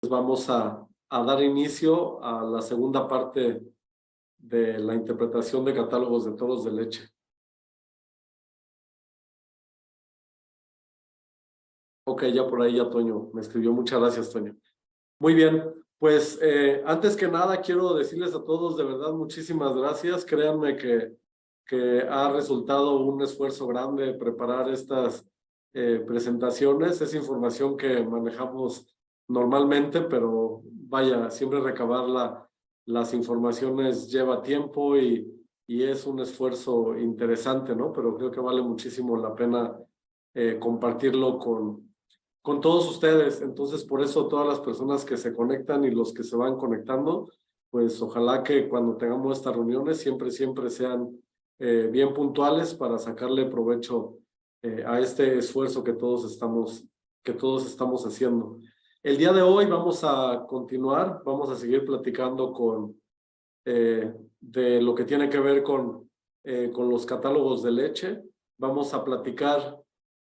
Vamos a dar inicio a la segunda parte de la interpretación de catálogos de toros de leche. Ok, ya por ahí ya Toño me escribió. Muchas gracias, Toño. Muy bien, pues antes que nada quiero decirles a todos de verdad muchísimas gracias. Créanme que ha resultado un esfuerzo grande preparar estas presentaciones. Es información que manejamos normalmente, pero vaya, siempre recabar las informaciones lleva tiempo y es un esfuerzo interesante, ¿no? Pero creo que vale muchísimo la pena compartirlo con todos ustedes. Entonces, por eso todas las personas que se conectan y los que se van conectando, pues ojalá que cuando tengamos estas reuniones siempre sean bien puntuales para sacarle provecho a este esfuerzo que todos estamos haciendo. El día de hoy vamos a continuar, vamos a seguir platicando de lo que tiene que ver con los catálogos de leche. Vamos a platicar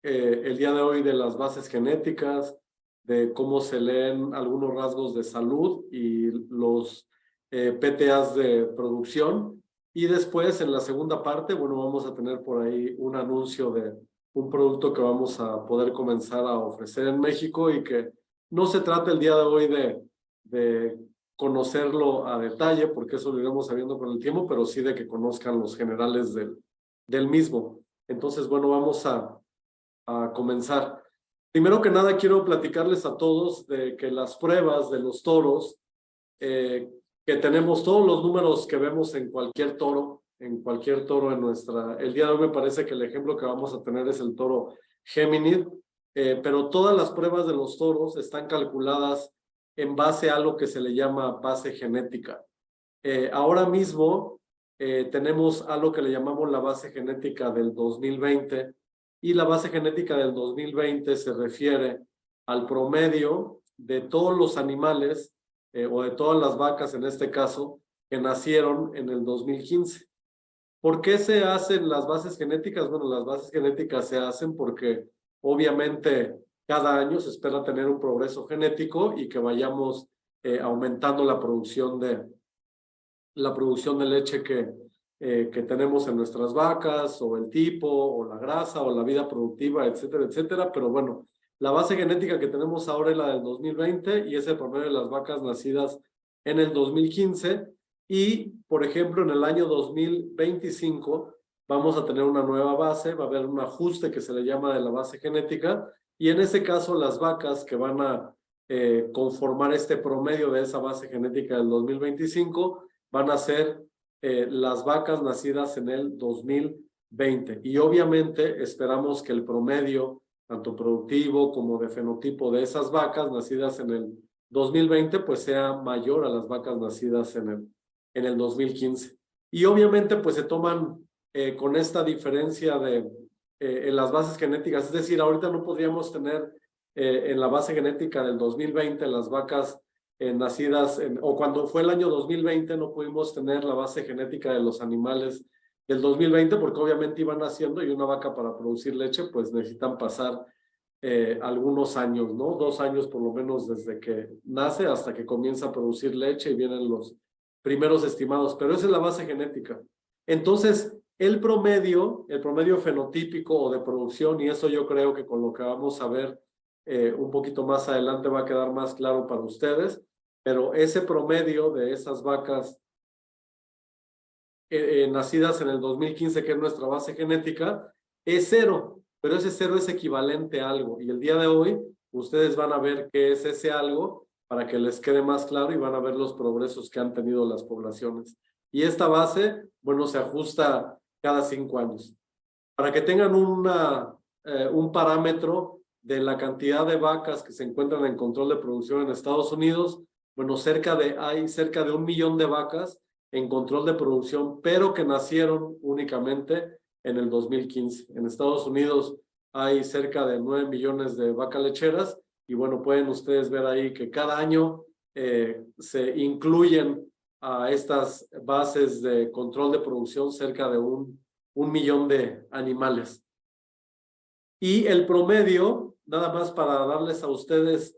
el día de hoy de las bases genéticas, de cómo se leen algunos rasgos de salud y los PTAs de producción. Y después, en la segunda parte, bueno, vamos a tener por ahí un anuncio de un producto que vamos a poder comenzar a ofrecer en México y que no se trata el día de hoy de conocerlo a detalle, porque eso lo iremos sabiendo con el tiempo, pero sí de que conozcan los generales del mismo. Entonces, bueno, vamos a comenzar. Primero que nada, quiero platicarles a todos de que las pruebas de los toros, que tenemos todos los números que vemos en cualquier toro en nuestra... El día de hoy me parece que el ejemplo que vamos a tener es el toro Géminid, pero todas las pruebas de los toros están calculadas en base a lo que se le llama base genética. Ahora mismo tenemos algo que le llamamos la base genética del 2020, y la base genética del 2020 se refiere al promedio de todos los animales o de todas las vacas en este caso que nacieron en el 2015. ¿Por qué se hacen las bases genéticas? Bueno, las bases genéticas se hacen porque obviamente cada año se espera tener un progreso genético y que vayamos aumentando la producción de leche que tenemos en nuestras vacas, o el tipo, o la grasa, o la vida productiva, etcétera, etcétera. Pero bueno, la base genética que tenemos ahora es la del 2020 y es el promedio de las vacas nacidas en el 2015. Y, por ejemplo, en el año 2025 vamos a tener una nueva base, va a haber un ajuste que se le llama de la base genética, y en ese caso las vacas que van a conformar este promedio de esa base genética del 2025 van a ser las vacas nacidas en el 2020. Y obviamente esperamos que el promedio, tanto productivo como de fenotipo de esas vacas nacidas en el 2020, pues sea mayor a las vacas nacidas en el 2015. Y obviamente pues se toman con esta diferencia en las bases genéticas. Es decir, ahorita no podríamos tener en la base genética del 2020 las vacas nacidas o cuando fue el año 2020 no pudimos tener la base genética de los animales del 2020 porque obviamente iban naciendo, y una vaca para producir leche pues necesitan pasar algunos años, ¿no? 2 años por lo menos desde que nace hasta que comienza a producir leche y vienen los primeros estimados, pero esa es la base genética. Entonces, el promedio fenotípico o de producción, y eso yo creo que con lo que vamos a ver un poquito más adelante va a quedar más claro para ustedes, pero ese promedio de esas vacas nacidas en el 2015, que es nuestra base genética, es 0, pero ese 0 es equivalente a algo, y el día de hoy ustedes van a ver qué es ese algo para que les quede más claro y van a ver los progresos que han tenido las poblaciones. Y esta base, bueno, se ajusta cada 5 años. Para que tengan un parámetro de la cantidad de vacas que se encuentran en control de producción en Estados Unidos, bueno, hay cerca de 1 millón de vacas en control de producción, pero que nacieron únicamente en el 2015. En Estados Unidos hay cerca de 9 millones de vacas lecheras, y bueno, pueden ustedes ver ahí que cada año se incluyen a estas bases de control de producción cerca de 1 millón de animales. Y el promedio, nada más para darles a ustedes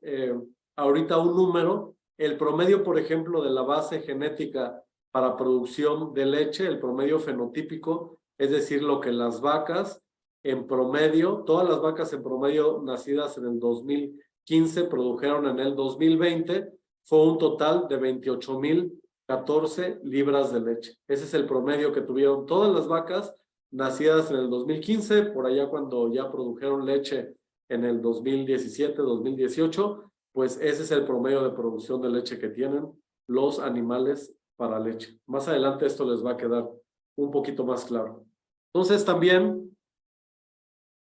ahorita un número, el promedio, por ejemplo, de la base genética para producción de leche, el promedio fenotípico, es decir, lo que las vacas en promedio, todas las vacas en promedio nacidas en el 2015 produjeron en el 2020, fue un total de 28,014 libras de leche. Ese es el promedio que tuvieron todas las vacas nacidas en el 2015, por allá cuando ya produjeron leche en el 2017, 2018, pues ese es el promedio de producción de leche que tienen los animales para leche. Más adelante esto les va a quedar un poquito más claro. Entonces también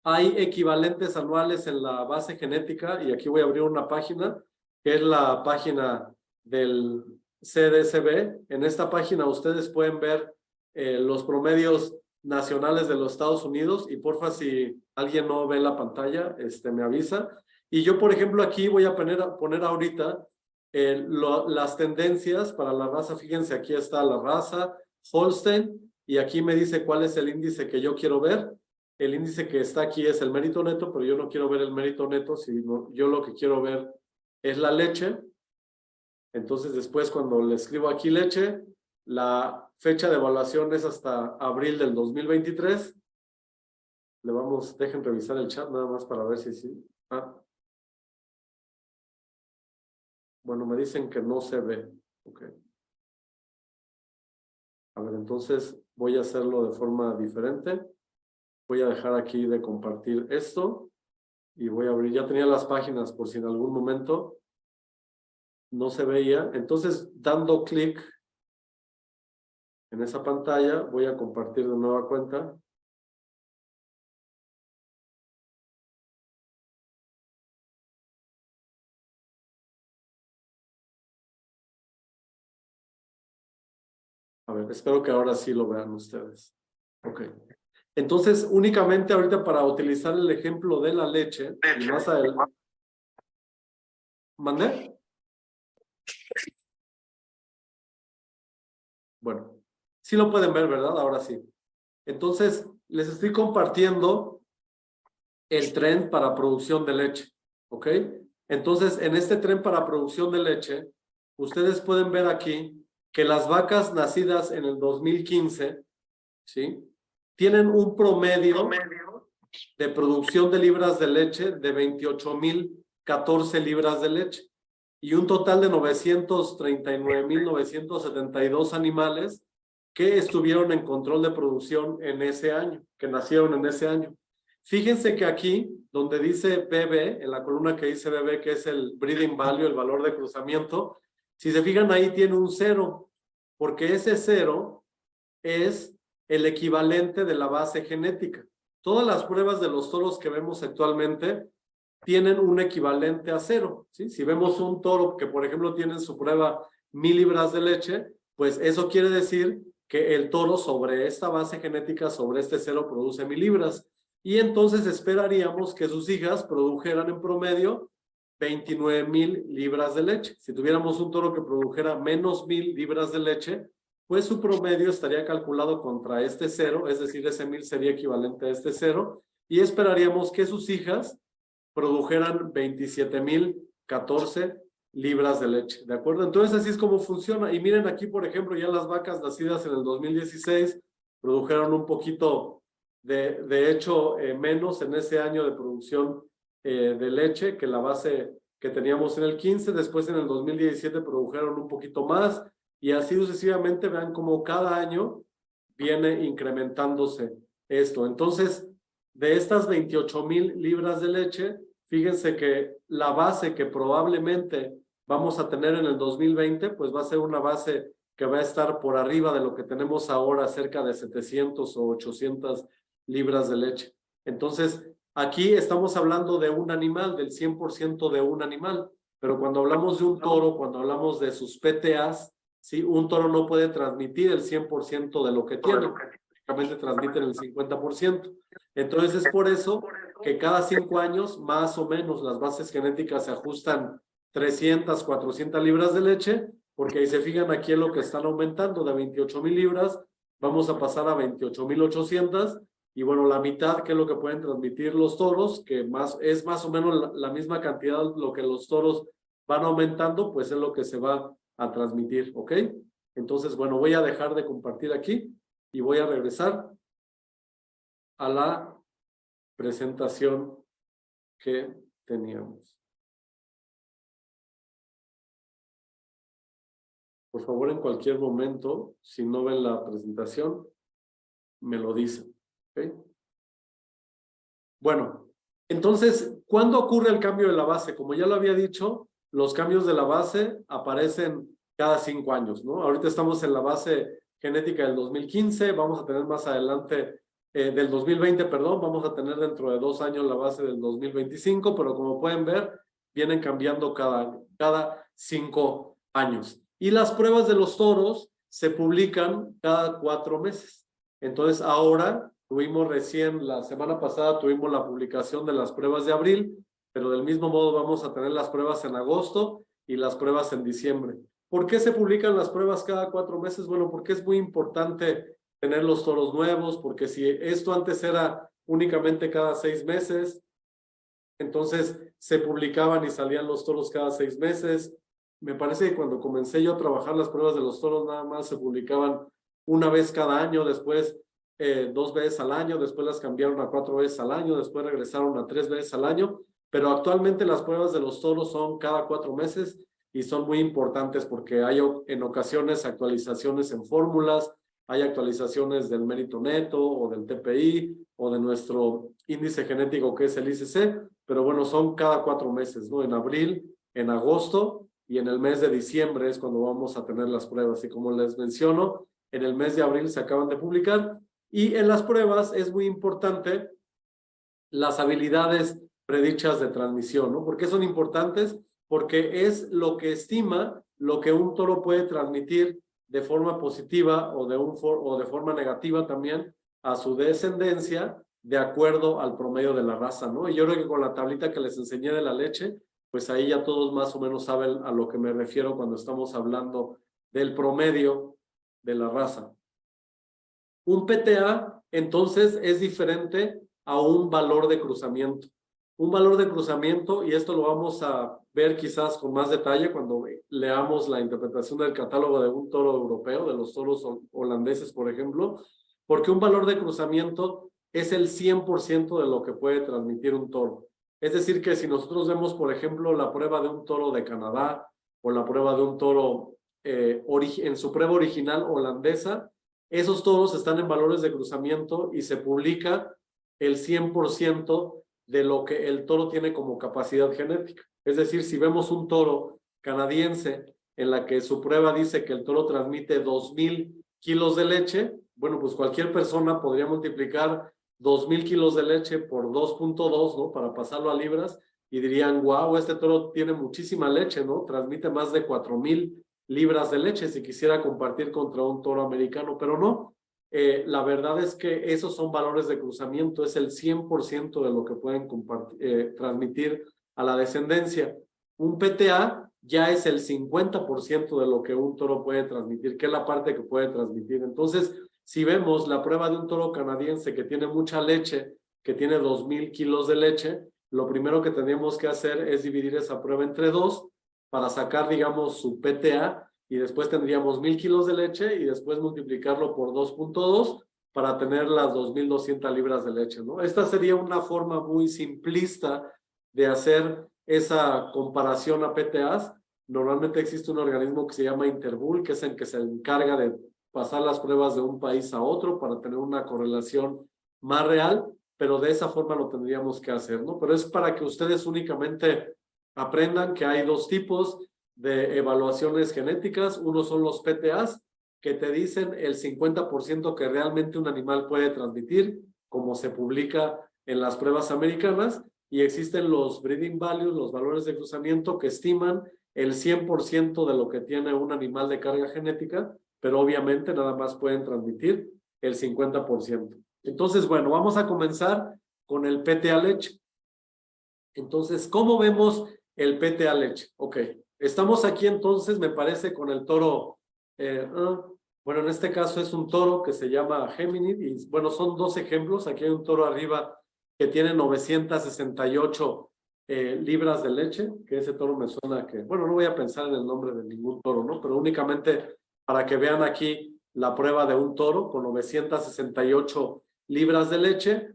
hay equivalentes anuales en la base genética, y aquí voy a abrir una página, que es la página del CDCB. En esta página ustedes pueden ver los promedios nacionales de los Estados Unidos, y porfa, si alguien no ve la pantalla, me avisa. Y yo, por ejemplo, aquí voy a poner ahorita las tendencias para la raza. Fíjense, aquí está la raza Holstein, y aquí me dice cuál es el índice que yo quiero ver. El índice que está aquí es el mérito neto, pero yo no quiero ver el mérito neto, sino yo lo que quiero ver es la leche. Entonces después, cuando le escribo aquí leche, la fecha de evaluación es hasta abril del 2023. Dejen revisar el chat nada más para ver si sí. Bueno, me dicen que no se ve. Ok. A ver, entonces voy a hacerlo de forma diferente. Voy a dejar aquí de compartir esto y voy a abrir. Ya tenía las páginas por si en algún momento no se veía. Entonces, dando clic en esa pantalla, voy a compartir de nueva cuenta. A ver, espero que ahora sí lo vean ustedes. Ok. Entonces, únicamente ahorita para utilizar el ejemplo de la leche, y más adelante. ¿Mandé? Bueno, sí lo pueden ver, ¿verdad? Ahora sí. Entonces, les estoy compartiendo el tren para producción de leche, ¿ok? Entonces, en este tren para producción de leche, ustedes pueden ver aquí que las vacas nacidas en el 2015, ¿sí? Tienen un promedio de producción de libras de leche de 28,014 libras de leche y un total de 939,972 animales que estuvieron en control de producción en ese año, que nacieron en ese año. Fíjense que aquí, donde dice BB, en la columna que dice BB, que es el breeding value, el valor de cruzamiento, si se fijan ahí tiene un 0, porque ese 0 es el equivalente de la base genética. Todas las pruebas de los toros que vemos actualmente tienen un equivalente a 0, ¿sí? Si vemos un toro que, por ejemplo, tiene en su prueba 1,000 libras de leche, pues eso quiere decir que el toro sobre esta base genética, sobre este 0, produce 1,000 libras. Y entonces esperaríamos que sus hijas produjeran en promedio 29,000 libras de leche. Si tuviéramos un toro que produjera menos 1,000 libras de leche, pues su promedio estaría calculado contra este 0, es decir, ese 1,000 sería equivalente a este 0, y esperaríamos que sus hijas produjeran 27,014 libras de leche, ¿de acuerdo? Entonces así es como funciona. Y miren aquí, por ejemplo, ya las vacas nacidas en el 2016 produjeron un poquito, de hecho, menos en ese año de producción de leche que la base que teníamos en el 15. Después en el 2017 produjeron un poquito más, y así sucesivamente. Vean cómo cada año viene incrementándose esto. Entonces, de estas 28,000 libras de leche, fíjense que la base que probablemente vamos a tener en el 2020, pues va a ser una base que va a estar por arriba de lo que tenemos ahora, cerca de 700 o 800 libras de leche. Entonces, aquí estamos hablando de un animal, del 100% de un animal, pero cuando hablamos de un toro, cuando hablamos de sus PTAs, ¿sí? Un toro no puede transmitir el 100% de lo que tiene, únicamente transmiten el 50%. Entonces es por eso que cada 5 años, más o menos, las bases genéticas se ajustan 300, 400 libras de leche, porque ahí se fijan aquí en lo que están aumentando, de 28,000 libras, vamos a pasar a 28,800, y bueno, la mitad, que es lo que pueden transmitir los toros, que es más o menos la misma cantidad lo que los toros van aumentando, pues es lo que se va a transmitir, ¿ok? Entonces, bueno, voy a dejar de compartir aquí y voy a regresar a la presentación que teníamos. Por favor, en cualquier momento, si no ven la presentación, me lo dicen, ¿ok? Bueno, entonces, ¿cuándo ocurre el cambio de la base? Como ya lo había dicho, los cambios de la base aparecen cada 5 años, ¿no? Ahorita estamos en la base genética del 2015, vamos a tener más adelante, del 2020, perdón, vamos a tener dentro de 2 años la base del 2025, pero como pueden ver, vienen cambiando cada año, cada 5 años. Y las pruebas de los toros se publican cada 4 meses. Entonces, ahora tuvimos recién, la semana pasada tuvimos la publicación de las pruebas de abril, pero del mismo modo vamos a tener las pruebas en agosto y las pruebas en diciembre. ¿Por qué se publican las pruebas cada 4 meses? Bueno, porque es muy importante tener los toros nuevos, porque si esto antes era únicamente cada 6 meses, entonces se publicaban y salían los toros cada 6 meses. Me parece que cuando comencé yo a trabajar las pruebas de los toros nada más se publicaban una vez cada año, después 2 veces al año, después las cambiaron a 4 veces al año, después regresaron a 3 veces al año, pero actualmente las pruebas de los toros son cada 4 meses y son muy importantes porque hay en ocasiones actualizaciones en fórmulas, hay actualizaciones del mérito neto o del TPI o de nuestro índice genético que es el ICC, pero bueno, son cada 4 meses, ¿no? En abril, en agosto y en el mes de diciembre es cuando vamos a tener las pruebas. Y como les menciono, en el mes de abril se acaban de publicar y en las pruebas es muy importante las habilidades predichas de transmisión, ¿no? ¿Por qué son importantes? Porque es lo que estima lo que un toro puede transmitir de forma positiva o de forma negativa también a su descendencia de acuerdo al promedio de la raza, ¿no? Y yo creo que con la tablita que les enseñé de la leche, pues ahí ya todos más o menos saben a lo que me refiero cuando estamos hablando del promedio de la raza. Un PTA, entonces, es diferente a un valor de cruzamiento. Un valor de cruzamiento, y esto lo vamos a ver quizás con más detalle cuando leamos la interpretación del catálogo de un toro europeo, de los toros holandeses, por ejemplo, porque un valor de cruzamiento es el 100% de lo que puede transmitir un toro. Es decir, que si nosotros vemos, por ejemplo, la prueba de un toro de Canadá o la prueba de un toro en su prueba original holandesa, esos toros están en valores de cruzamiento y se publica el 100% de lo que el toro tiene como capacidad genética. Es decir, si vemos un toro canadiense en la que su prueba dice que el toro transmite 2,000 kilos de leche, bueno, pues cualquier persona podría multiplicar 2,000 kilos de leche por 2.2, ¿no? Para pasarlo a libras y dirían, wow, este toro tiene muchísima leche, ¿no? Transmite más de 4,000 libras de leche si quisiera compartir contra un toro americano, pero no. La verdad es que esos son valores de cruzamiento, es el 100% de lo que pueden transmitir a la descendencia. Un PTA ya es el 50% de lo que un toro puede transmitir, que es la parte que puede transmitir. Entonces, si vemos la prueba de un toro canadiense que tiene mucha leche, que tiene 2,000 kilos de leche, lo primero que tendríamos que hacer es dividir esa prueba entre 2 para sacar, digamos, su PTA, y después tendríamos 1,000 kilos de leche y después multiplicarlo por 2.2 para tener las 2,200 libras de leche, ¿no? Esta sería una forma muy simplista de hacer esa comparación a PTAs. Normalmente existe un organismo que se llama Interbull, que es el que se encarga de pasar las pruebas de un país a otro para tener una correlación más real, pero de esa forma lo tendríamos que hacer, ¿no? Pero es para que ustedes únicamente aprendan que hay 2 tipos de evaluaciones genéticas. Uno son los PTAs, que te dicen el 50% que realmente un animal puede transmitir, como se publica en las pruebas americanas, y existen los breeding values, los valores de cruzamiento, que estiman el 100% de lo que tiene un animal de carga genética, pero obviamente nada más pueden transmitir el 50%. Entonces, bueno, vamos a comenzar con el PTA leche. Entonces, ¿cómo vemos el PTA leche? Ok, estamos aquí entonces, me parece, con el toro, bueno, en este caso es un toro que se llama Gemini, y bueno, son 2 ejemplos. Aquí hay un toro arriba que tiene 968 libras de leche, que ese toro me suena que, bueno, no voy a pensar en el nombre de ningún toro, ¿no? Pero únicamente para que vean aquí la prueba de un toro con 968 libras de leche.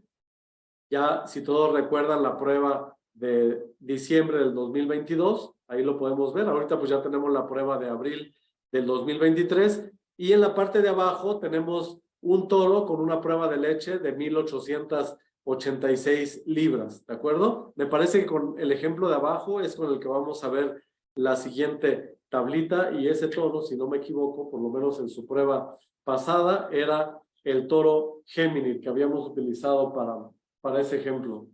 Ya, si todos recuerdan la prueba de diciembre del 2022, ahí lo podemos ver. Ahorita pues ya tenemos la prueba de abril del 2023 y en la parte de abajo tenemos un toro con una prueba de leche de 1886 libras, ¿de acuerdo? Me parece que con el ejemplo de abajo es con el que vamos a ver la siguiente tablita y ese toro, si no me equivoco, por lo menos en su prueba pasada, era el toro Géminis que habíamos utilizado para ese ejemplo.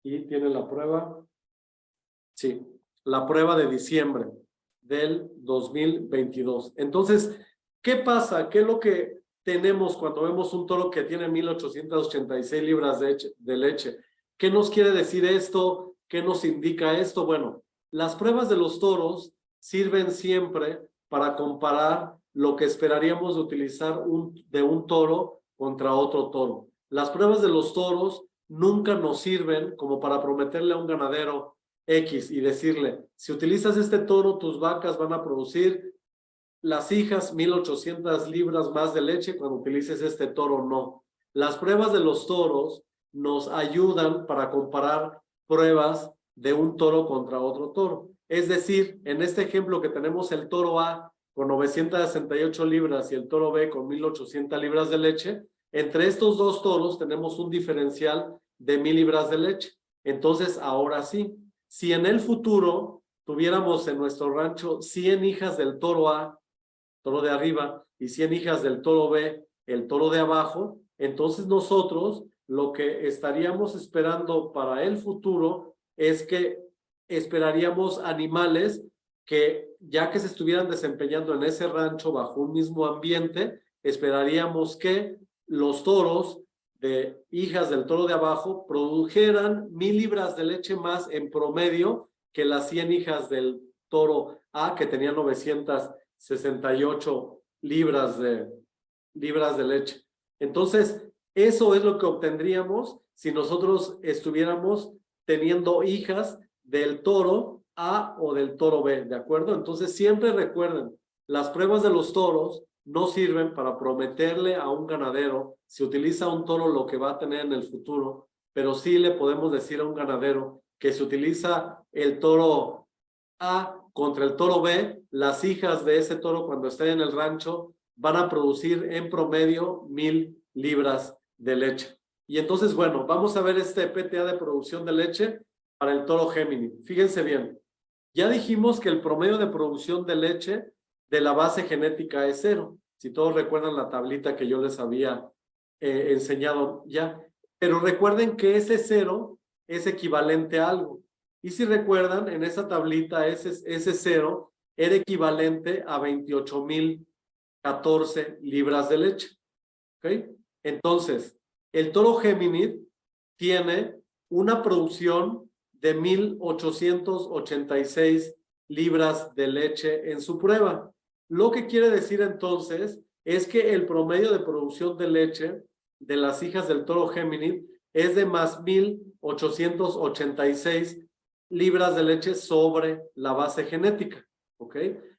Y tiene la prueba, sí, la prueba de diciembre del 2022. Entonces, ¿qué pasa? ¿Qué es lo que tenemos cuando vemos un toro que tiene 1886 libras de leche? ¿Qué nos quiere decir esto? ¿Qué nos indica esto? Bueno, las pruebas de los toros sirven siempre para comparar lo que esperaríamos de utilizar de un toro contra otro toro. Las pruebas de los toros nunca nos sirven como para prometerle a un ganadero X y decirle, si utilizas este toro, tus vacas van a producir las hijas 1800 libras más de leche cuando utilices este toro, no. Las pruebas de los toros nos ayudan para comparar pruebas de un toro contra otro toro. Es decir, en este ejemplo que tenemos el toro A con 968 libras y el toro B con 1800 libras de leche, entre estos dos toros tenemos un diferencial de 1000 libras de leche. Entonces, ahora sí, si en el futuro tuviéramos en nuestro rancho 100 hijas del toro A, toro de arriba, y 100 hijas del toro B, el toro de abajo, entonces nosotros lo que estaríamos esperando para el futuro es que esperaríamos animales que ya que se estuvieran desempeñando en ese rancho bajo un mismo ambiente, esperaríamos que los toros de hijas del toro de abajo produjeran 1000 libras de leche más en promedio que las 100 hijas del toro A, que tenían 968 libras de leche. Entonces, eso es lo que obtendríamos si nosotros estuviéramos teniendo hijas del toro A o del toro B, ¿de acuerdo? Entonces, siempre recuerden, las pruebas de los toros no sirven para prometerle a un ganadero si utiliza un toro lo que va a tener en el futuro, pero sí le podemos decir a un ganadero que si utiliza el toro A contra el toro B, las hijas de ese toro cuando estén en el rancho van a producir en promedio 1000 libras de leche. Y entonces, bueno, vamos a ver este PTA de producción de leche para el toro Géminis. Fíjense bien, ya dijimos que el promedio de producción de leche de la base genética es 0. Si todos recuerdan la tablita que yo les había enseñado ya. Pero recuerden que ese 0 es equivalente a algo. Y si recuerdan, en esa tablita ese 0 era equivalente a 28,014 libras de leche. ¿Ok? Entonces, el toro Géminis tiene una producción de 1886 libras de leche en su prueba. Lo que quiere decir entonces es que el promedio de producción de leche de las hijas del toro Géminis es de más 1886 libras de leche sobre la base genética. ¿Ok?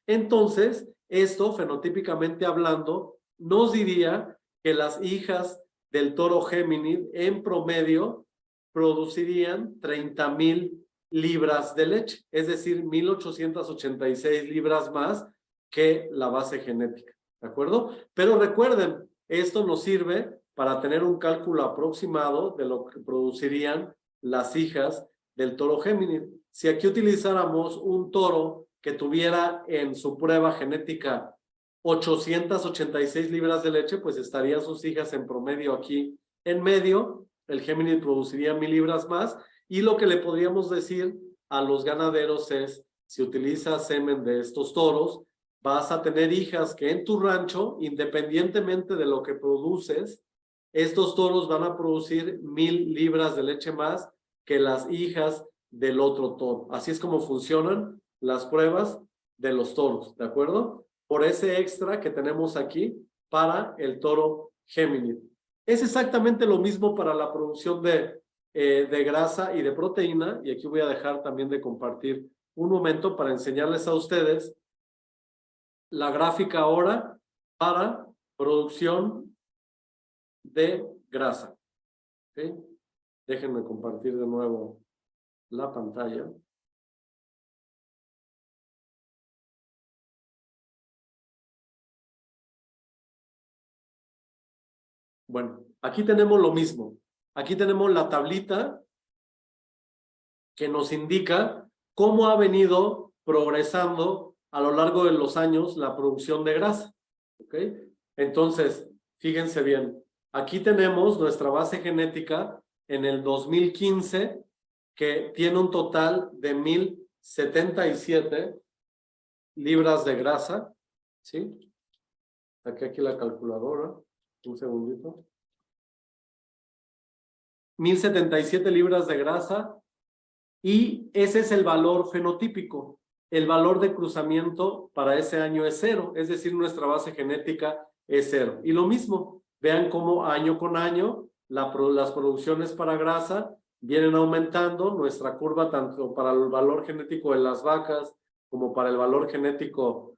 Entonces, esto, fenotípicamente hablando, nos diría que las hijas del toro Géminis en promedio producirían 30,000 libras de leche, es decir, 1886 libras más que la base genética, ¿de acuerdo? Pero recuerden, esto nos sirve para tener un cálculo aproximado de lo que producirían las hijas del toro Géminis. Si aquí utilizáramos un toro que tuviera en su prueba genética 886 libras de leche, pues estarían sus hijas en promedio aquí en medio. El Géminis produciría 1000 libras más. Y lo que le podríamos decir a los ganaderos es, si utilizas semen de estos toros, vas a tener hijas que en tu rancho, independientemente de lo que produces, estos toros van a producir 1000 libras de leche más que las hijas del otro toro. Así es como funcionan las pruebas de los toros, ¿de acuerdo? Por ese extra que tenemos aquí para el toro Géminis. Es exactamente lo mismo para la producción de de grasa y de proteína. Y aquí voy a dejar también de compartir un momento para enseñarles a ustedes la gráfica ahora para producción de grasa. ¿Okay? Déjenme compartir de nuevo la pantalla. Bueno, aquí tenemos lo mismo. Aquí tenemos la tablita que nos indica cómo ha venido progresando a lo largo de los años la producción de grasa. ¿Ok? Entonces, fíjense bien. Aquí tenemos nuestra base genética en el 2015, que tiene un total de 1077 libras de grasa. ¿Sí? Aquí la calculadora. Un segundito. 1077 libras de grasa. Y ese es el valor fenotípico. El valor de cruzamiento para ese año es 0, es decir, nuestra base genética es 0. Y lo mismo, vean cómo año con año las producciones para grasa vienen aumentando. Nuestra curva, tanto para el valor genético de las vacas como para el valor genético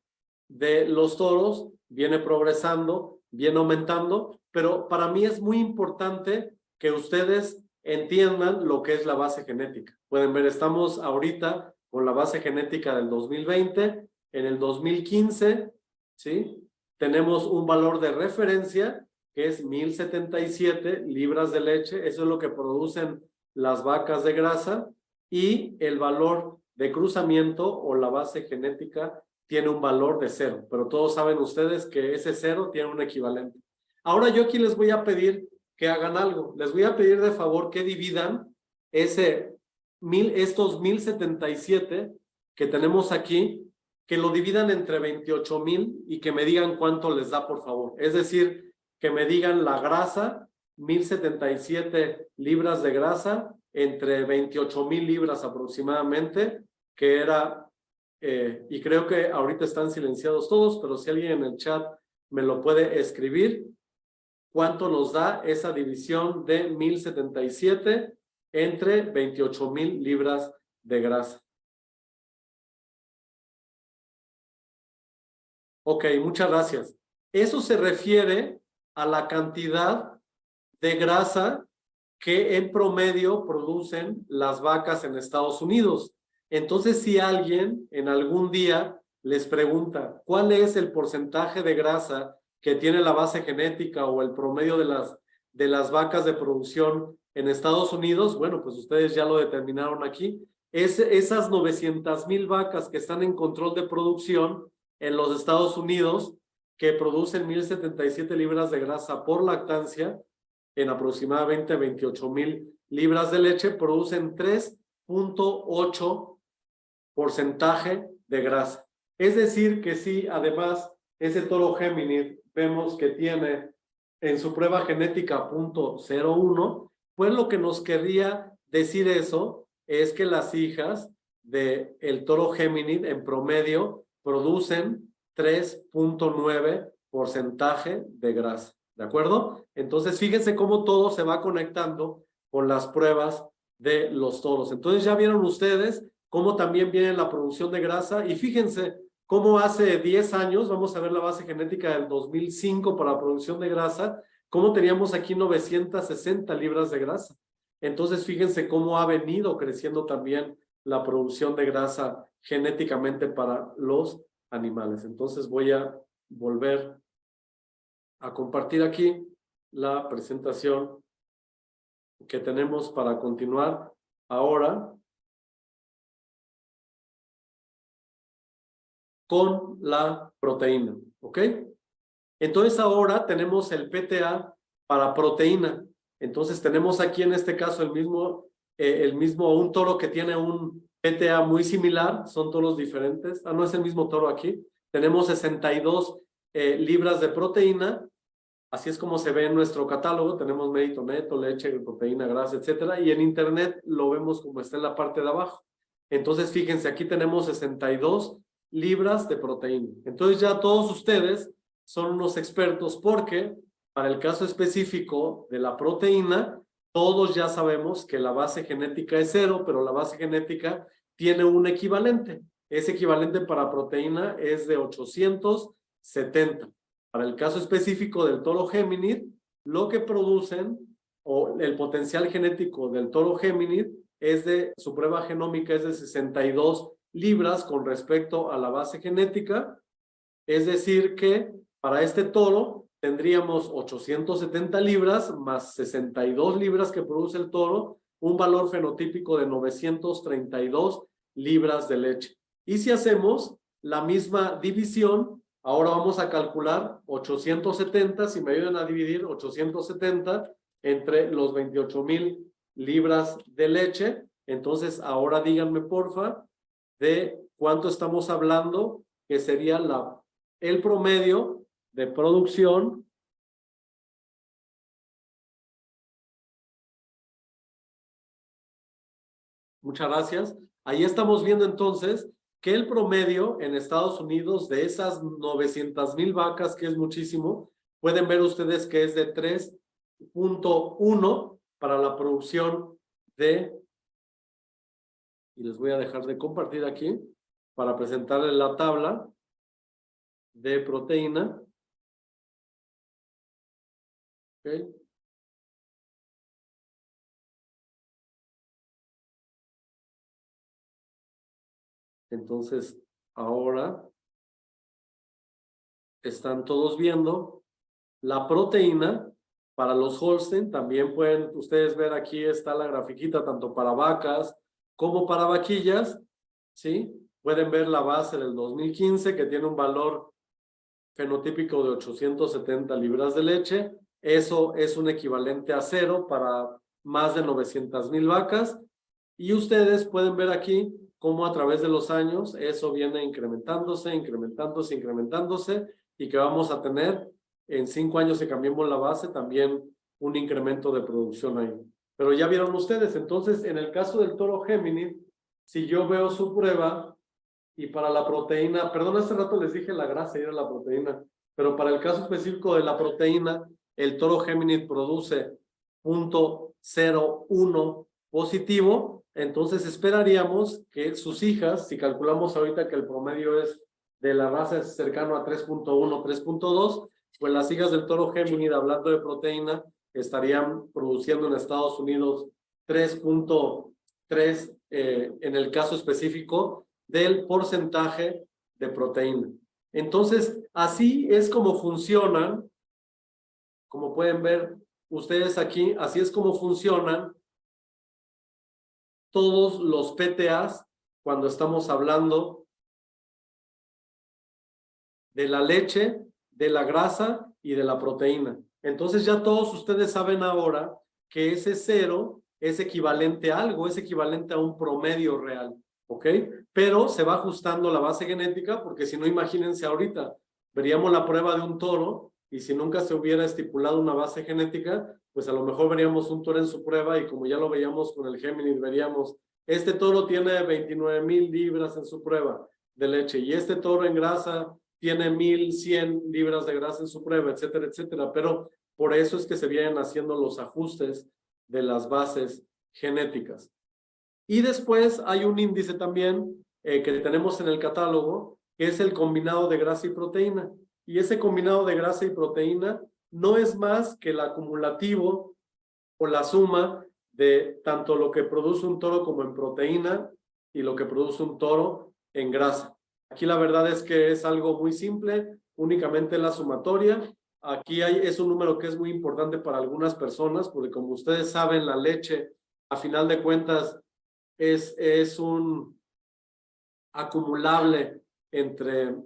de los toros, viene progresando, viene aumentando. Pero para mí es muy importante que ustedes entiendan lo que es la base genética. Pueden ver, estamos ahorita con la base genética del 2020. En el 2015, ¿sí? Tenemos un valor de referencia que es 1077 libras de leche. Eso es lo que producen las vacas de grasa. Y el valor de cruzamiento o la base genética tiene un valor de 0. Pero todos saben ustedes que ese 0 tiene un equivalente. Ahora yo aquí les voy a pedir que hagan algo. Les voy a pedir de favor que dividan estos 1077 que tenemos aquí, que lo dividan entre 28,000 y que me digan cuánto les da, por favor. Es decir, que me digan la grasa, 1077 libras de grasa, entre 28,000 libras aproximadamente, que era, y creo que ahorita están silenciados todos, pero si alguien en el chat me lo puede escribir, ¿cuánto nos da esa división de 1077 entre 28,000 libras de grasa? Ok, muchas gracias. Eso se refiere a la cantidad de grasa que en promedio producen las vacas en Estados Unidos. Entonces, si alguien en algún día les pregunta cuál es el porcentaje de grasa que tiene la base genética o el promedio de las vacas de producción en Estados Unidos, bueno, pues ustedes ya lo determinaron aquí. Esas 900,000 vacas que están en control de producción en los Estados Unidos, que producen 1077 libras de grasa por lactancia, en aproximadamente 28,000 libras de leche, producen 3.8% de grasa. Es decir, que si además ese toro Géminis vemos que tiene en su prueba genética 0.01, pues lo que nos querría decir eso es que las hijas del toro Géminis en promedio producen 3.9% de grasa. ¿De acuerdo? Entonces, fíjense cómo todo se va conectando con las pruebas de los toros. Entonces, ya vieron ustedes cómo también viene la producción de grasa. Y fíjense cómo hace 10 años, vamos a ver la base genética del 2005 para la producción de grasa, cómo teníamos aquí 960 libras de grasa. Entonces, fíjense cómo ha venido creciendo también la producción de grasa genéticamente para los animales. Entonces, voy a volver a compartir aquí la presentación que tenemos para continuar ahora con la proteína, ¿ok? Entonces ahora tenemos el PTA para proteína. Entonces tenemos aquí en este caso un toro que tiene un PTA muy similar, son toros diferentes. No es el mismo toro aquí. Tenemos 62 libras de proteína. Así es como se ve en nuestro catálogo. Tenemos mérito neto, leche, proteína, grasa, etcétera. Y en internet lo vemos como está en la parte de abajo. Entonces, fíjense, aquí tenemos 62 libras de proteína. Entonces ya todos ustedes son unos expertos porque para el caso específico de la proteína, todos ya sabemos que la base genética es 0, pero la base genética tiene un equivalente. Ese equivalente para proteína es de 870. Para el caso específico del toro géminid, lo que producen, o el potencial genético del toro géminid, su prueba genómica es de 62 libras con respecto a la base genética. Es decir que para este toro tendríamos 870 libras más 62 libras que produce el toro, un valor fenotípico de 932 libras de leche. Y si hacemos la misma división, ahora vamos a calcular 870, si me ayudan a dividir 870 entre los 28,000 libras de leche. Entonces, ahora díganme, porfa, de cuánto estamos hablando, que sería el promedio de producción Muchas gracias. Ahí estamos viendo entonces que el promedio en Estados Unidos de esas 900,000 vacas, que es muchísimo, pueden ver ustedes que es de 3.1 para la producción y les voy a dejar de compartir aquí para presentarles la tabla de proteína. ¿Okay? Entonces, ahora están todos viendo la proteína para los Holstein. También pueden ustedes ver, aquí está la grafiquita tanto para vacas como para vaquillas, ¿sí? Pueden ver la base del 2015 que tiene un valor fenotípico de 870 libras de leche. Eso es un equivalente a 0 para más de 900,000 vacas. Y ustedes pueden ver aquí cómo a través de los años eso viene incrementándose, y que vamos a tener en 5 años, si cambiamos la base, también un incremento de producción ahí. Pero ya vieron ustedes, entonces en el caso del toro géminid, si yo veo su prueba y para la proteína, perdón, hace rato les dije la grasa y era la proteína, pero para el caso específico de la proteína, el toro géminid produce 0.01 positivo. Entonces esperaríamos que sus hijas, si calculamos ahorita que el promedio es de la raza es cercano a 3.1, 3.2, pues las hijas del toro géminid, hablando de proteína, estarían produciendo en Estados Unidos 3.3 en el caso específico del porcentaje de proteína. Entonces, así es como funcionan, como pueden ver ustedes aquí, así es como funcionan todos los PTAs cuando estamos hablando de la leche, de la grasa y de la proteína. Entonces ya todos ustedes saben ahora que ese 0 es equivalente a algo, es equivalente a un promedio real, ¿ok? Pero se va ajustando la base genética, porque si no, imagínense ahorita, veríamos la prueba de un toro y si nunca se hubiera estipulado una base genética, pues a lo mejor veríamos un toro en su prueba y como ya lo veíamos con el géminid, veríamos, este toro tiene 29,000 libras en su prueba de leche y este toro en grasa tiene 1,100 libras de grasa en su prueba, etcétera, etcétera. Pero por eso es que se vienen haciendo los ajustes de las bases genéticas. Y después hay un índice también que tenemos en el catálogo, que es el combinado de grasa y proteína. Y ese combinado de grasa y proteína no es más que el acumulativo o la suma de tanto lo que produce un toro como en proteína y lo que produce un toro en grasa. Aquí la verdad es que es algo muy simple, únicamente la sumatoria. Aquí es un número que es muy importante para algunas personas, porque como ustedes saben, la leche, a final de cuentas, es un acumulable entre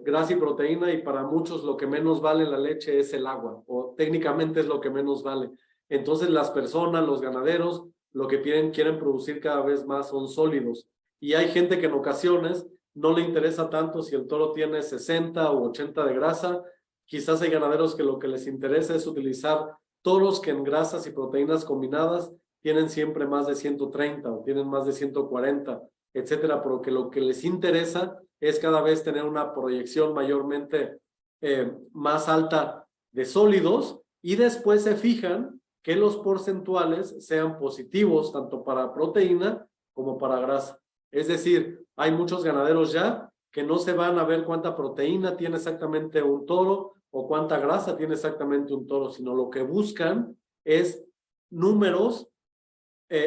grasa y proteína, y para muchos lo que menos vale la leche es el agua, o técnicamente es lo que menos vale. Entonces las personas, los ganaderos, lo que quieren producir cada vez más son sólidos. Y hay gente que en ocasiones no le interesa tanto si el toro tiene 60 o 80 de grasa. Quizás hay ganaderos que lo que les interesa es utilizar toros que en grasas y proteínas combinadas tienen siempre más de 130 o tienen más de 140, etcétera, porque lo que les interesa es cada vez tener una proyección mayormente más alta de sólidos, y después se fijan que los porcentuales sean positivos tanto para proteína como para grasa. Es decir, hay muchos ganaderos ya que no se van a ver cuánta proteína tiene exactamente un toro o cuánta grasa tiene exactamente un toro, sino lo que buscan es números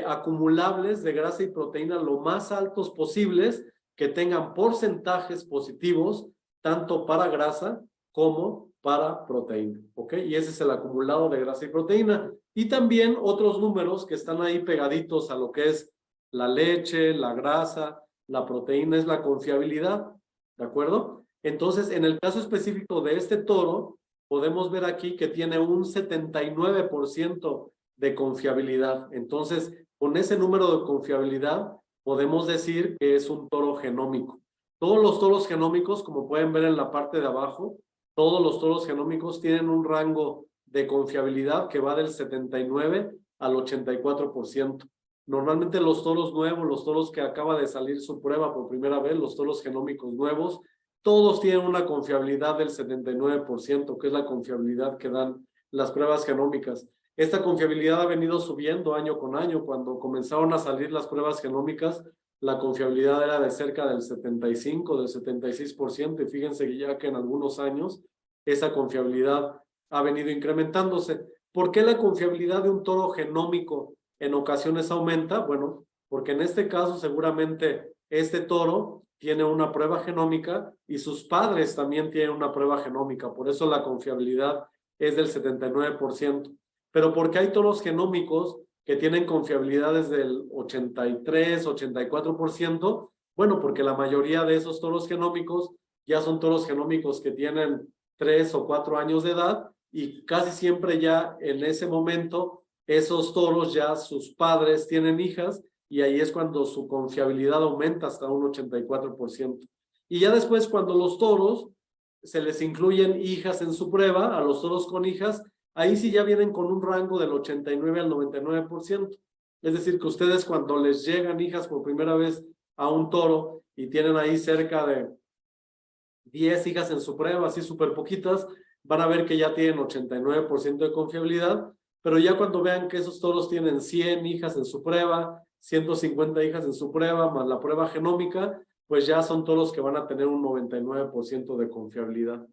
acumulables de grasa y proteína lo más altos posibles, que tengan porcentajes positivos tanto para grasa como para proteína, ¿ok? Y ese es el acumulado de grasa y proteína. Y también otros números que están ahí pegaditos a lo que es la leche, la grasa, la proteína, es la confiabilidad, ¿de acuerdo? Entonces, en el caso específico de este toro, podemos ver aquí que tiene un 79% de confiabilidad. Entonces, con ese número de confiabilidad, podemos decir que es un toro genómico. Todos los toros genómicos, como pueden ver en la parte de abajo, todos los toros genómicos tienen un rango de confiabilidad que va del 79 al 84%. Normalmente los toros nuevos, los toros que acaba de salir su prueba por primera vez, los toros genómicos nuevos, todos tienen una confiabilidad del 79%, que es la confiabilidad que dan las pruebas genómicas. Esta confiabilidad ha venido subiendo año con año. Cuando comenzaron a salir las pruebas genómicas, la confiabilidad era de cerca del 75, del 76%, y fíjense ya que en algunos años esa confiabilidad ha venido incrementándose. ¿Por qué la confiabilidad de un toro genómico en ocasiones aumenta? Bueno, porque en este caso seguramente este toro tiene una prueba genómica y sus padres también tienen una prueba genómica, por eso la confiabilidad es del 79%. Pero porque hay toros genómicos que tienen confiabilidades del 83, 84%, bueno, porque la mayoría de esos toros genómicos ya son toros genómicos que tienen 3 o 4 años de edad, y casi siempre ya en ese momento esos toros ya sus padres tienen hijas, y ahí es cuando su confiabilidad aumenta hasta un 84%. Y ya después, cuando los toros se les incluyen hijas en su prueba, a los toros con hijas, ahí sí ya vienen con un rango del 89 al 99%. Es decir, que ustedes cuando les llegan hijas por primera vez a un toro y tienen ahí cerca de 10 hijas en su prueba, así súper poquitas, van a ver que ya tienen 89% de confiabilidad, pero ya cuando vean que esos toros tienen 100 hijas en su prueba, 150 hijas en su prueba, más la prueba genómica, pues ya son toros que van a tener un 99% de confiabilidad.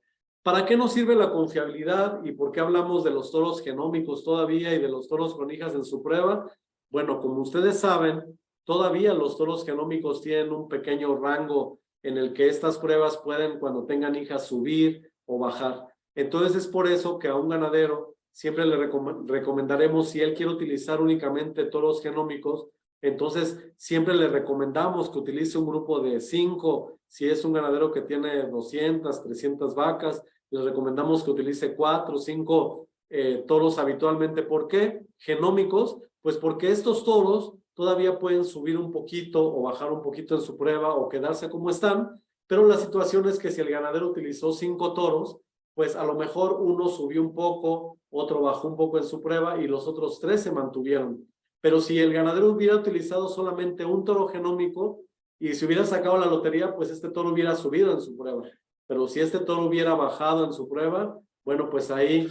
¿Para qué nos sirve la confiabilidad y por qué hablamos de los toros genómicos todavía y de los toros con hijas en su prueba? Bueno, como ustedes saben, todavía los toros genómicos tienen un pequeño rango en el que estas pruebas pueden, cuando tengan hijas, subir o bajar. Entonces es por eso que a un ganadero siempre le recomendaremos, si él quiere utilizar únicamente toros genómicos, entonces siempre le recomendamos que utilice un grupo de 5. Si es un ganadero que tiene 200, 300 vacas, le recomendamos que utilice 4 o 5 toros habitualmente. ¿Por qué? Genómicos, pues porque estos toros todavía pueden subir un poquito o bajar un poquito en su prueba o quedarse como están, pero la situación es que si el ganadero utilizó 5 toros, pues a lo mejor uno subió un poco, otro bajó un poco en su prueba y los otros 3 se mantuvieron. Pero si el ganadero hubiera utilizado solamente un toro genómico y si hubiera sacado la lotería, pues este toro hubiera subido en su prueba. Pero si este toro hubiera bajado en su prueba, bueno, pues ahí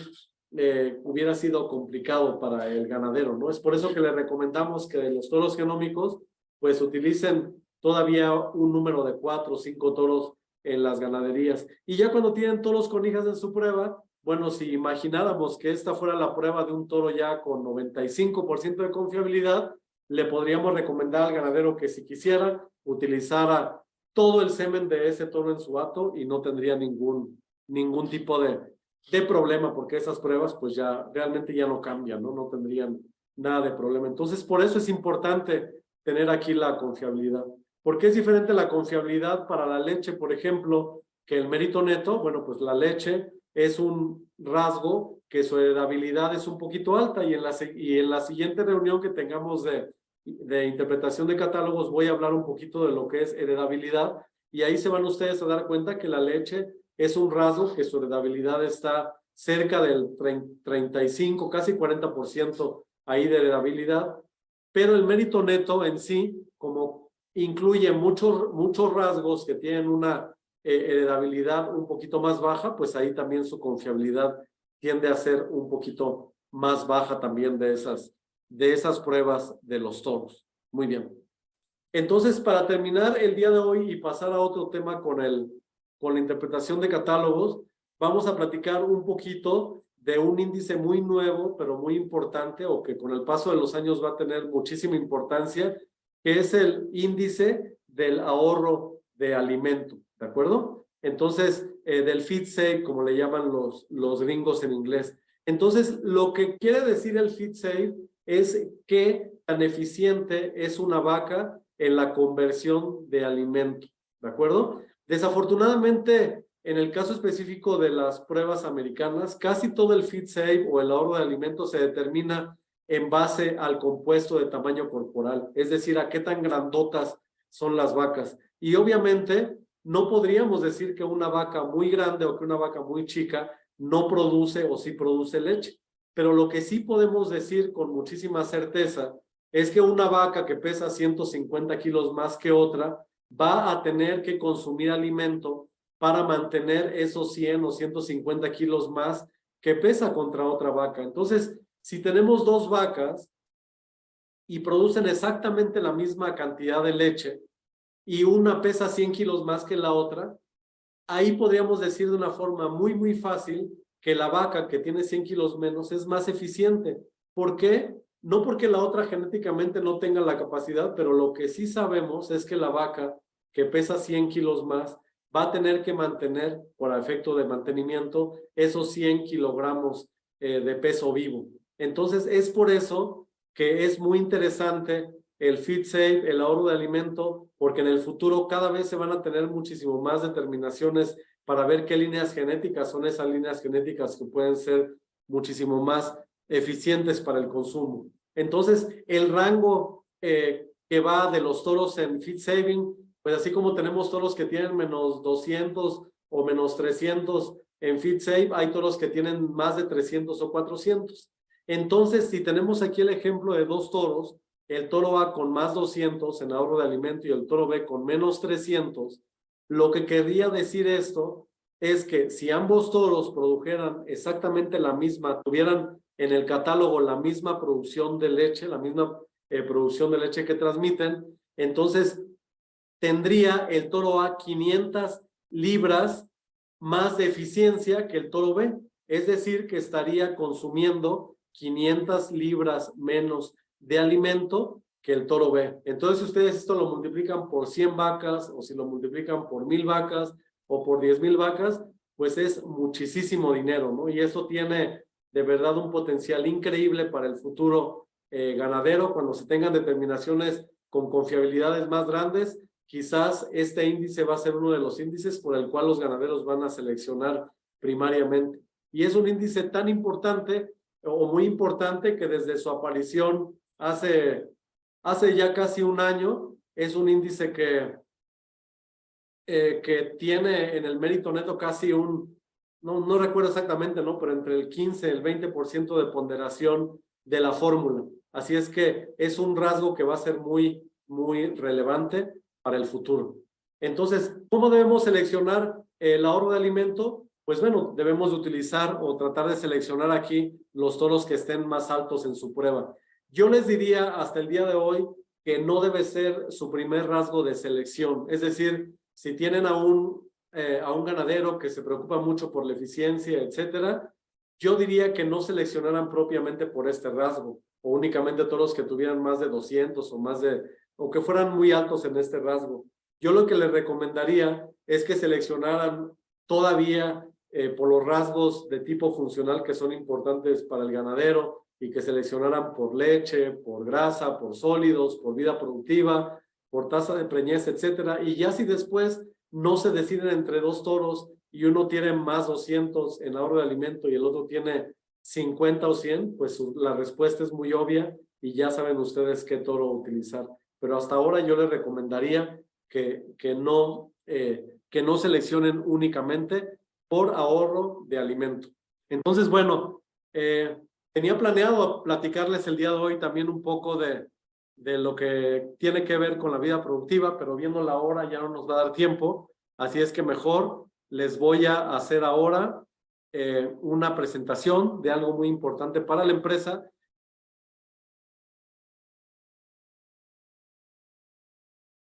hubiera sido complicado para el ganadero, ¿no? Es por eso que le recomendamos que los toros genómicos pues utilicen todavía un número de 4 o 5 toros en las ganaderías. Y ya cuando tienen toros con hijas en su prueba, bueno, si imagináramos que esta fuera la prueba de un toro ya con 95% de confiabilidad, le podríamos recomendar al ganadero que si quisiera utilizara todo el semen de ese toro en su hato y no tendría ningún tipo de problema, porque esas pruebas pues ya realmente ya no cambian, ¿no? No tendrían nada de problema. Entonces, por eso es importante tener aquí la confiabilidad. ¿Por qué es diferente la confiabilidad para la leche, por ejemplo, que el mérito neto? Bueno, pues la leche es un rasgo que su heredabilidad es un poquito alta, y en la siguiente reunión que tengamos de interpretación de catálogos voy a hablar un poquito de lo que es heredabilidad, y ahí se van ustedes a dar cuenta que la leche es un rasgo que su heredabilidad está cerca del 35, casi 40% ahí de heredabilidad, pero el mérito neto en sí, como incluye muchos rasgos que tienen una heredabilidad un poquito más baja, pues ahí también su confiabilidad tiende a ser un poquito más baja también de esas pruebas de los toros. Muy bien. Entonces, para terminar el día de hoy y pasar a otro tema con la interpretación de catálogos, vamos a platicar un poquito de un índice muy nuevo, pero muy importante, o que con el paso de los años va a tener muchísima importancia, que es el índice del ahorro de alimento, ¿de acuerdo? Entonces, del feed save, como le llaman los gringos en inglés. Entonces, lo que quiere decir el feed save es qué tan eficiente es una vaca en la conversión de alimento, ¿de acuerdo? Desafortunadamente, en el caso específico de las pruebas americanas, casi todo el feed save o el ahorro de alimentos se determina en base al compuesto de tamaño corporal, es decir, a qué tan grandotas son las vacas. Y obviamente no podríamos decir que una vaca muy grande o que una vaca muy chica no produce o sí produce leche, pero lo que sí podemos decir con muchísima certeza es que una vaca que pesa 150 kilos más que otra va a tener que consumir alimento para mantener esos 100 o 150 kilos más que pesa contra otra vaca. Entonces, si tenemos dos vacas y producen exactamente la misma cantidad de leche y una pesa 100 kilos más que la otra, ahí podríamos decir de una forma muy fácil que la vaca que tiene 100 kilos menos es más eficiente. ¿Por qué? No porque la otra genéticamente no tenga la capacidad, pero lo que sí sabemos es que la vaca que pesa 100 kilos más va a tener que mantener, por efecto de mantenimiento, esos 100 kilogramos de peso vivo. Entonces, es por eso que es muy interesante el feed save, el ahorro de alimento, porque en el futuro cada vez se van a tener muchísimo más determinaciones para ver qué líneas genéticas son esas líneas genéticas que pueden ser muchísimo más eficientes para el consumo. Entonces, el rango que va de los toros en feed saving, pues así como tenemos toros que tienen menos 200 o menos 300 en feed save, hay toros que tienen más de 300 o 400. Entonces, si tenemos aquí el ejemplo de dos toros, el toro A con más 200 en ahorro de alimento y el toro B con menos 300, lo que querría decir esto es que si ambos toros produjeran exactamente la misma, tuvieran en el catálogo la misma producción de leche, la misma producción de leche que transmiten, entonces tendría el toro A 500 libras más de eficiencia que el toro B, es decir, que estaría consumiendo 500 libras menos de alimento que el toro B. Entonces, si ustedes esto lo multiplican por 100 vacas, o si lo multiplican por 1000 vacas, o por 10,000 vacas, pues es muchísimo dinero, ¿no? Y eso tiene de verdad un potencial increíble para el futuro ganadero, cuando se tengan determinaciones con confiabilidades más grandes. Quizás este índice va a ser uno de los índices por el cual los ganaderos van a seleccionar primariamente. Y es un índice tan importante o muy importante que desde su aparición hace ya casi un año, es un índice que tiene en el mérito neto casi no recuerdo exactamente, ¿no? Pero entre el 15 y el 20% de ponderación de la fórmula. Así es que es un rasgo que va a ser muy relevante para el futuro. Entonces, ¿cómo debemos seleccionar el ahorro de alimento? Pues bueno, debemos de utilizar o tratar de seleccionar aquí los toros que estén más altos en su prueba. Yo les diría hasta el día de hoy que no debe ser su primer rasgo de selección. Es decir, si tienen a un ganadero que se preocupa mucho por la eficiencia, etcétera, yo diría que no seleccionaran propiamente por este rasgo, o únicamente toros que tuvieran más de 200 o que fueran muy altos en este rasgo. Yo lo que les recomendaría es que seleccionaran todavía por los rasgos de tipo funcional que son importantes para el ganadero, y que seleccionaran por leche, por grasa, por sólidos, por vida productiva, por tasa de preñez, etcétera. Y ya si después no se deciden entre dos toros y uno tiene más 200 en ahorro de alimento y el otro tiene 50 o 100, pues la respuesta es muy obvia y ya saben ustedes qué toro utilizar. Pero hasta ahora yo les recomendaría que no seleccionen únicamente por ahorro de alimento. Entonces, bueno, tenía planeado platicarles el día de hoy también un poco de lo que tiene que ver con la vida productiva, pero viendo la hora ya no nos va a dar tiempo, así es que mejor les voy a hacer ahora una presentación de algo muy importante para la empresa